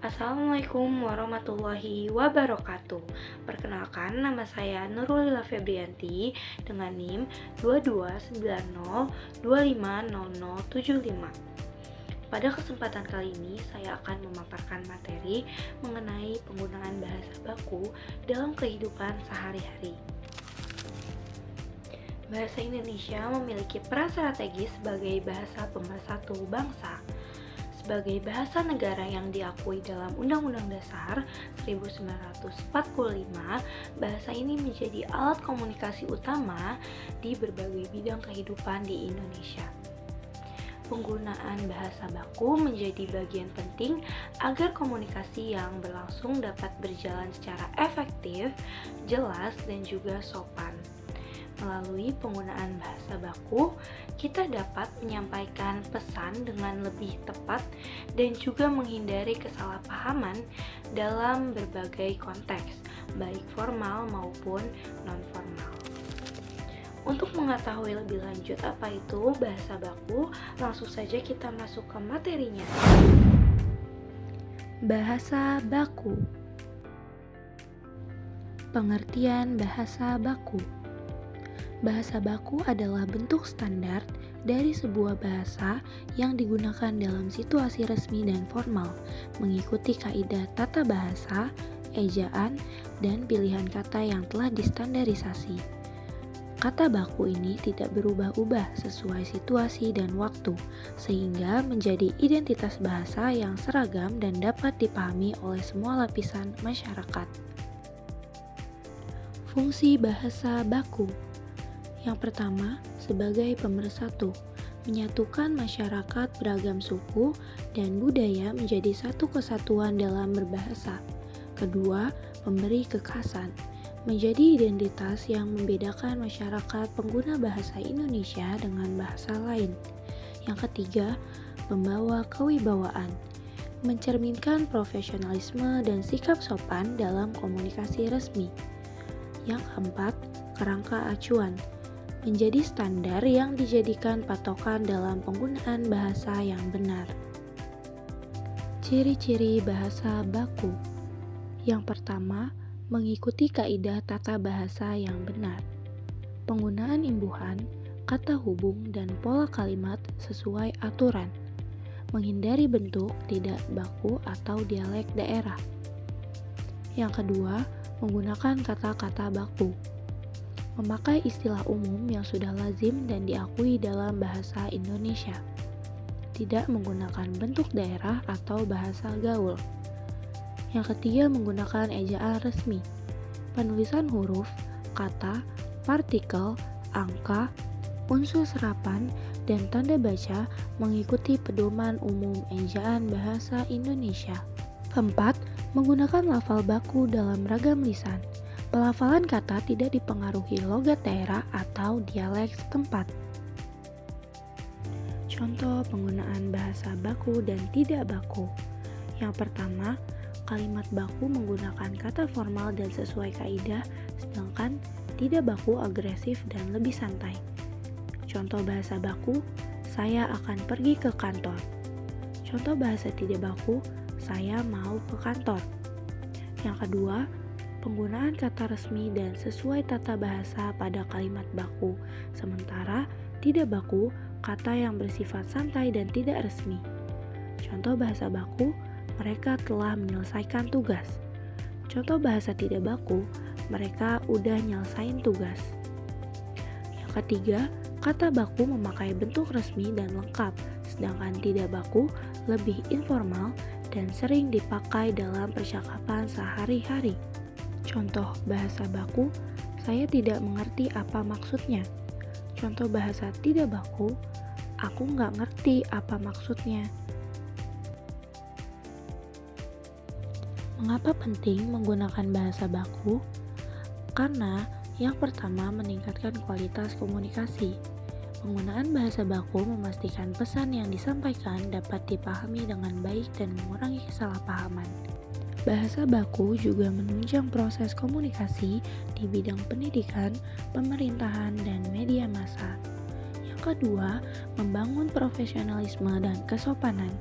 Assalamualaikum warahmatullahi wabarakatuh. Perkenalkan, nama saya Nurulila Febrianti dengan NIM 2290250075. Pada kesempatan kali ini, saya akan memaparkan materi mengenai penggunaan bahasa baku dalam kehidupan sehari-hari. Bahasa Indonesia memiliki peran strategis sebagai bahasa pemersatu bangsa. Sebagai bahasa negara yang diakui dalam Undang-Undang Dasar 1945, bahasa ini menjadi alat komunikasi utama di berbagai bidang kehidupan di Indonesia. Penggunaan bahasa baku menjadi bagian penting agar komunikasi yang berlangsung dapat berjalan secara efektif, jelas, dan juga sopan. Melalui penggunaan bahasa baku, kita dapat menyampaikan pesan dengan lebih tepat dan juga menghindari kesalahpahaman dalam berbagai konteks, baik formal maupun non-formal. Untuk mengetahui lebih lanjut apa itu bahasa baku, langsung saja kita masuk ke materinya. Bahasa baku. Pengertian bahasa baku. Bahasa baku adalah bentuk standar dari sebuah bahasa yang digunakan dalam situasi resmi dan formal, mengikuti kaidah tata bahasa, ejaan, dan pilihan kata yang telah distandarisasi. Kata baku ini tidak berubah-ubah sesuai situasi dan waktu, sehingga menjadi identitas bahasa yang seragam dan dapat dipahami oleh semua lapisan masyarakat. Fungsi bahasa baku. Yang pertama, sebagai pemersatu, menyatukan masyarakat beragam suku dan budaya menjadi satu kesatuan dalam berbahasa. Kedua, memberi kekhasan, menjadi identitas yang membedakan masyarakat pengguna bahasa Indonesia dengan bahasa lain. Yang ketiga, membawa kewibawaan, mencerminkan profesionalisme dan sikap sopan dalam komunikasi resmi. Yang keempat, kerangka acuan, menjadi standar yang dijadikan patokan dalam penggunaan bahasa yang benar. Ciri-ciri bahasa baku. Yang pertama, mengikuti kaidah tata bahasa yang benar. Penggunaan imbuhan, kata hubung, dan pola kalimat sesuai aturan. Menghindari bentuk tidak baku atau dialek daerah. Yang kedua, menggunakan kata-kata baku. Memakai istilah umum yang sudah lazim dan diakui dalam bahasa Indonesia. Tidak menggunakan bentuk daerah atau bahasa gaul. Yang ketiga, menggunakan ejaan resmi. Penulisan huruf, kata, partikel, angka, unsur serapan, dan tanda baca mengikuti pedoman umum ejaan bahasa Indonesia. Keempat, menggunakan lafal baku dalam ragam lisan. Pelafalan kata tidak dipengaruhi logat daerah atau dialek setempat. Contoh penggunaan bahasa baku dan tidak baku. Yang pertama, kalimat baku menggunakan kata formal dan sesuai kaidah, sedangkan tidak baku agresif dan lebih santai. Contoh bahasa baku, saya akan pergi ke kantor. Contoh bahasa tidak baku, saya mau ke kantor. Yang kedua, penggunaan kata resmi dan sesuai tata bahasa pada kalimat baku, sementara tidak baku kata yang bersifat santai dan tidak resmi. Contoh bahasa baku, mereka telah menyelesaikan tugas. Contoh bahasa tidak baku, mereka udah nyelesain tugas. Yang ketiga, kata baku memakai bentuk resmi dan lengkap, sedangkan tidak baku lebih informal dan sering dipakai dalam percakapan sehari-hari. Contoh bahasa baku, saya tidak mengerti apa maksudnya. Contoh bahasa tidak baku, aku nggak ngerti apa maksudnya. Mengapa penting menggunakan bahasa baku? Karena yang pertama, meningkatkan kualitas komunikasi. Penggunaan bahasa baku memastikan pesan yang disampaikan dapat dipahami dengan baik dan mengurangi kesalahpahaman. Bahasa baku juga menunjang proses komunikasi di bidang pendidikan, pemerintahan, dan media massa. Yang kedua, membangun profesionalisme dan kesopanan.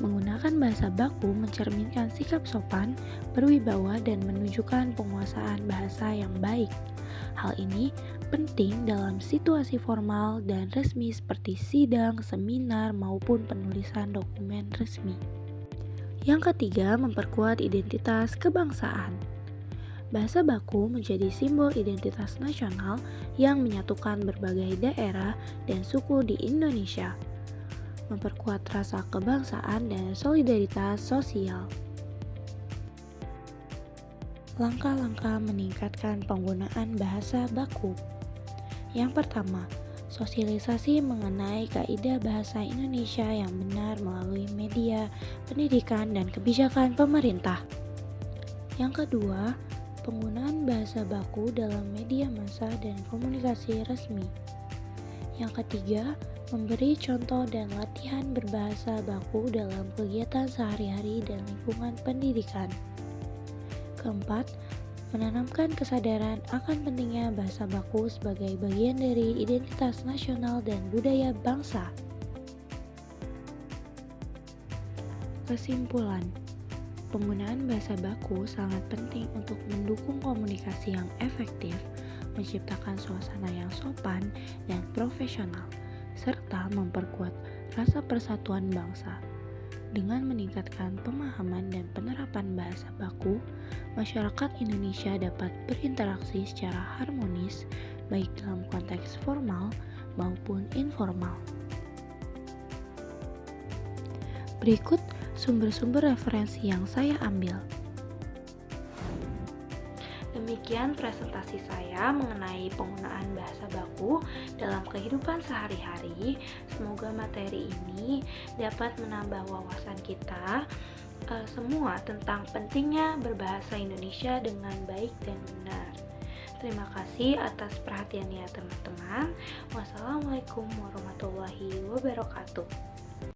Menggunakan bahasa baku mencerminkan sikap sopan, berwibawa, dan menunjukkan penguasaan bahasa yang baik. Hal ini penting dalam situasi formal dan resmi seperti sidang, seminar, maupun penulisan dokumen resmi. Yang ketiga, memperkuat identitas kebangsaan. Bahasa baku menjadi simbol identitas nasional yang menyatukan berbagai daerah dan suku di Indonesia, memperkuat rasa kebangsaan dan solidaritas sosial. Langkah-langkah meningkatkan penggunaan bahasa baku. Yang pertama, sosialisasi mengenai kaidah bahasa Indonesia yang benar melalui media, pendidikan, dan kebijakan pemerintah. Yang kedua, penggunaan bahasa baku dalam media massa dan komunikasi resmi. Yang ketiga, memberi contoh dan latihan berbahasa baku dalam kegiatan sehari-hari dan lingkungan pendidikan. Keempat, menanamkan kesadaran akan pentingnya bahasa baku sebagai bagian dari identitas nasional dan budaya bangsa. Kesimpulan, penggunaan bahasa baku sangat penting untuk mendukung komunikasi yang efektif, menciptakan suasana yang sopan dan profesional, serta memperkuat rasa persatuan bangsa. Dengan meningkatkan pemahaman dan penerapan bahasa baku, masyarakat Indonesia dapat berinteraksi secara harmonis, baik dalam konteks formal maupun informal. Berikut sumber-sumber referensi yang saya ambil. Demikian presentasi saya mengenai penggunaan bahasa baku dalam kehidupan sehari-hari. Semoga materi ini dapat menambah wawasan kita semua tentang pentingnya berbahasa Indonesia dengan baik dan benar. Terima kasih atas perhatiannya teman-teman. Wassalamualaikum warahmatullahi wabarakatuh.